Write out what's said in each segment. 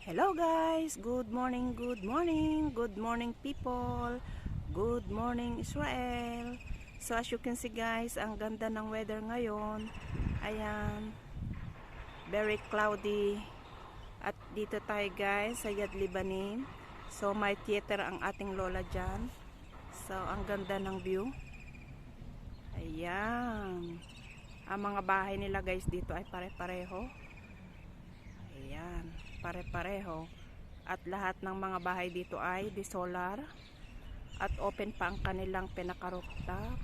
Hello guys, good morning, good morning, good morning people, good morning Israel. So as you can see guys, ang ganda ng weather ngayon. Ayan, very cloudy. At dito tayo guys sa Yad Libanim. So may theater ang ating lola dyan. So ang ganda ng view. Ayan, ang mga bahay nila guys dito ay pare-pareho. Ayan, pare-pareho. At lahat ng mga bahay dito ay di solar. At open pa ang kanilang pinaka-rooftop.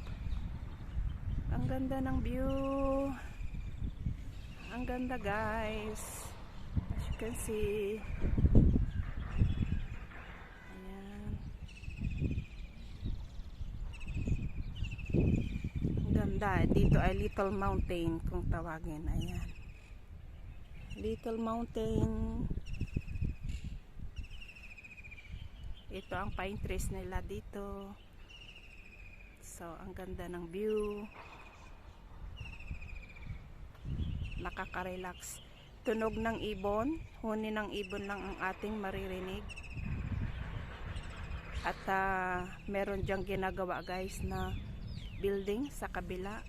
Ang ganda ng view. Ang ganda guys. As you can see. Ayan. Ang ganda. Dito ay Little Mountain kung tawagin. Ayan. Little Mountain. Ito ang pine trees nila dito. So, ang ganda ng view. Nakaka-relax. Tunog ng ibon. Huni ng ibon lang ang ating maririnig. At meron dyang ginagawa guys na building sa kabila.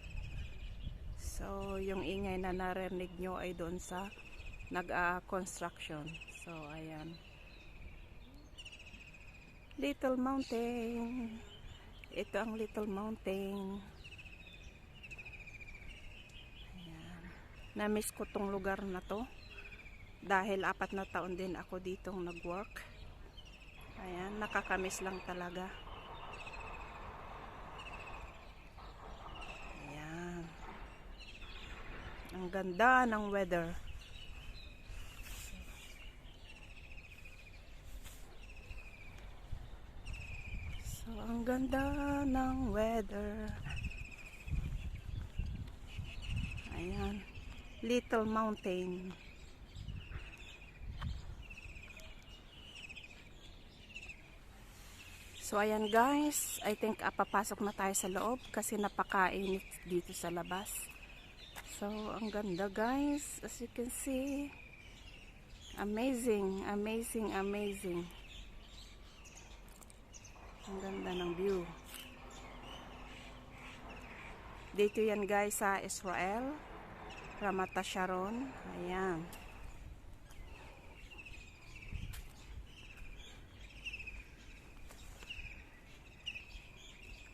So, yung ingay na narinig nyo ay doon sa nag-construction. So, ayan. Little Mountain. Ito ang Little Mountain. Ayan. Na-miss ko tong lugar na to. Dahil 4 na taon din ako ditong nag-work. Ayan, nakakamiss lang talaga. Ayan. Ang ganda ng weather. So, ang ganda ng weather. Ayan. Little Mountain. So, ayan guys. I think papasok na tayo sa loob kasi napakainit dito sa labas. So, ang ganda guys. As you can see. Amazing, amazing, amazing. Ang ganda ng view. Dito yan guys sa Israel. Ramat Sharon. Ayan.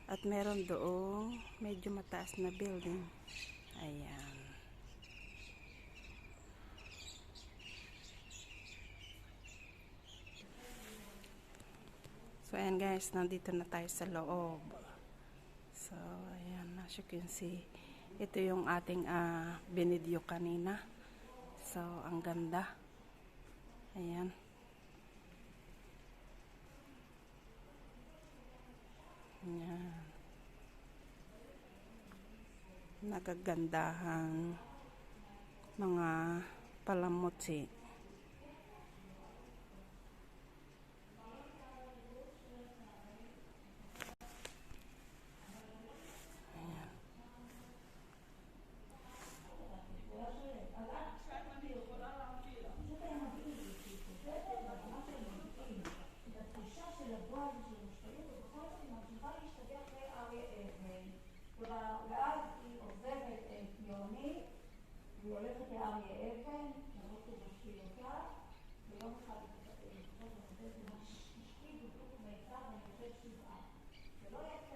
At meron doong medyo mataas na building. Ayan. So ayan guys, nandito na tayo sa loob. So ayan, as you can see, ito yung ating binidyo kanina. So ang ganda. Ayan. Ayan. Nagagandahang mga palamutsi. ואז היא עוזבת את יוני והיא הולכת לאריה אבן, למרות שהוא משפיל אותה, ויום אחד היא תקבל משקיד ובלוק ומיצר ואני חושב שבעה. ולא יצא